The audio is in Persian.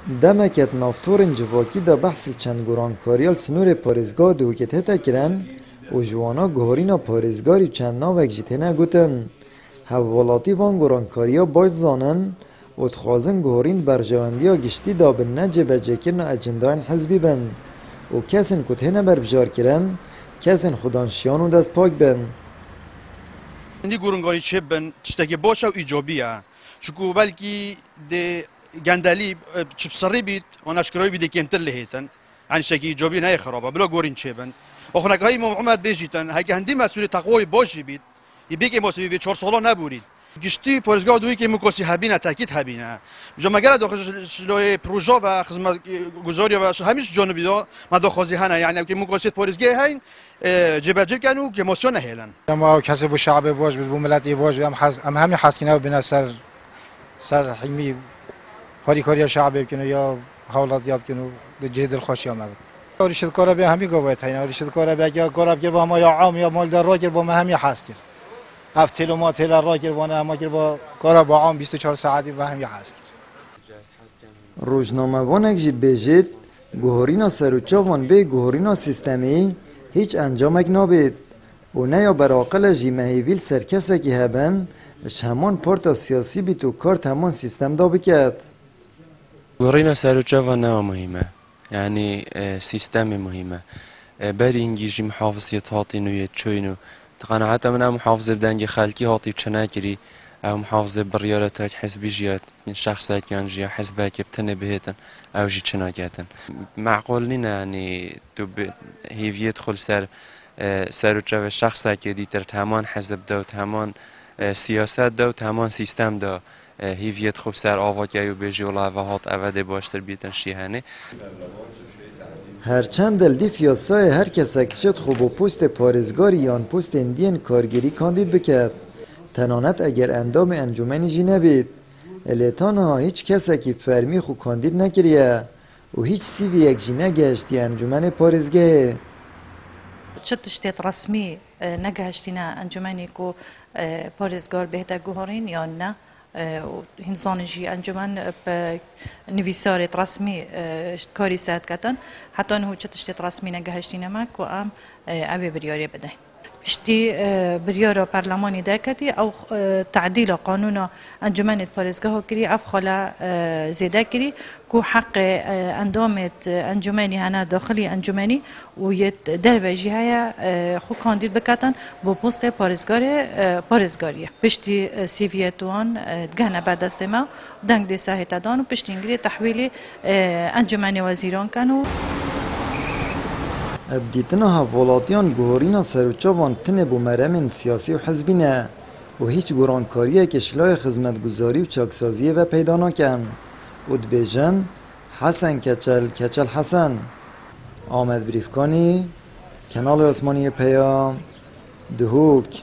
دمکت نافتورن جواکی دا بحث چند گرانکاریال سنور پارزگاه دوکت هتا کرن و جوانا گهارینا پارزگاری چند ناوک جتنه گوتن حوالاتی وان گرانکاریا باش زانن و تخوازن گهارین برجواندیا گشتی دا بن نجه بجکرن اجنداین حزبی بن و کسین کتهنه بر بجار کرن کسین خودانشیانو دست پاک بن اندی گرانکاری چه بن تشتگی باشه و ایجابیه چکو بلکی ده گندلی چه بسری بید و نشکرایی بیده کمتر لهیتن عن شکی ایجابی نه خرابه بلا گورین چه بن و خنک های محمد بیجیتن هک هندی مسئول تقوی باشی بید یبیک مسئول به 4 ساله نبورید گشتی پارزگاه دوی که مکاسی هبینه تاکید هبینه جامعه داخل شلوی پروژه و خدمت گزاری و همیش جانبی دا مداخازی هنه یعنی که مکاسی پارزگاه هین جبهه کنو که مسئول نهیلن ما کسب شعب باش بو ملت باش هم همین حس کنه بنا سر حمی کاری شعب کنه یا حالات یاب کنه جهد الخوشی آمد ارشد کارا به همین گویت هین ارشد کارا به اگه کارا بگیر با ما یا عام یا مال در را گیر با ما همین حس کرد افتل ما تل را گیر با ما گیر با کارا با عام 24 ساعتی با همین حس کرد روزنامه وانک جید بیجید گوهرینا سروچاوان به گوهرینا سیستمی هیچ انجامک نابید و نه یا براقل جی مهیویل سرکسه که هبن اش همان پارتا سیاسی بی تو کارت همان سیستم دا بکد گوهرینا سروچاوان نه مهمه یعنی سیستم مهمه بری انگیجی محافظیت هاتی نویت چوینو تقنعت من محافظه بدنگ خلکی هاتی چناکری او محافظه بریارتاک حزبی جیات شخصا کان جیا حزبه که بتنه بهتن او جی چناکاتن معقول نینا یعنی تو هیویت خل سر و جو شخصا که دیتر تمام حزب دا و تمام سیاست دا و تمام سیستم دا هیویت خوب سر آواگی و بیجی و هات اوده باشتر بیتن شیهنه هرچند دلدی فیاسای هر کسک شد خوب و پست پارزگاری یان پست اندین کارگری کاندید بکد تنانت اگر اندام انجمنی جی نبید الیتان ها هیچ کسکی فرمی خو کاندید نکریه و هیچ سیوی یک جی نگشتی انجمن پارزگاه چه تشتیت رسمی نگهشتینا انجمنی کو پارزگار بهتر گوهرین یا نه هنزان جی انجمن نویسارت رسمی کاری ساعت کتن حتی نه چه تشتیت رسمی نگهشتینا ما کو ام اوی بریاری بده پشتی بریارا پارلمانی دکتی او تعدیل قانون انجمن پارزگاه کری اف خلا زیاده کری کو حق اندامت انجمنی هنا داخلی انجمنی و یت درویجی های خو کاندید بکتن با پست پارزگاریه پشتی سیویتوان دگنه بعد دست ما دنگ دی ساحت دان و پشتی انگلی تحویل انجمن وزیران کنو ابدیتنا حوالاتیان گوهرینا سروچاوان تنه بو مرمین سیاسی و حزبی نه و هیچ گرانکاریه که شلای خدمتگزاری و چاکسازیه و پیدا نکن و دبیجن حسن کچل حسن آمد بریفکانی کنال عثمانی پیام دهوک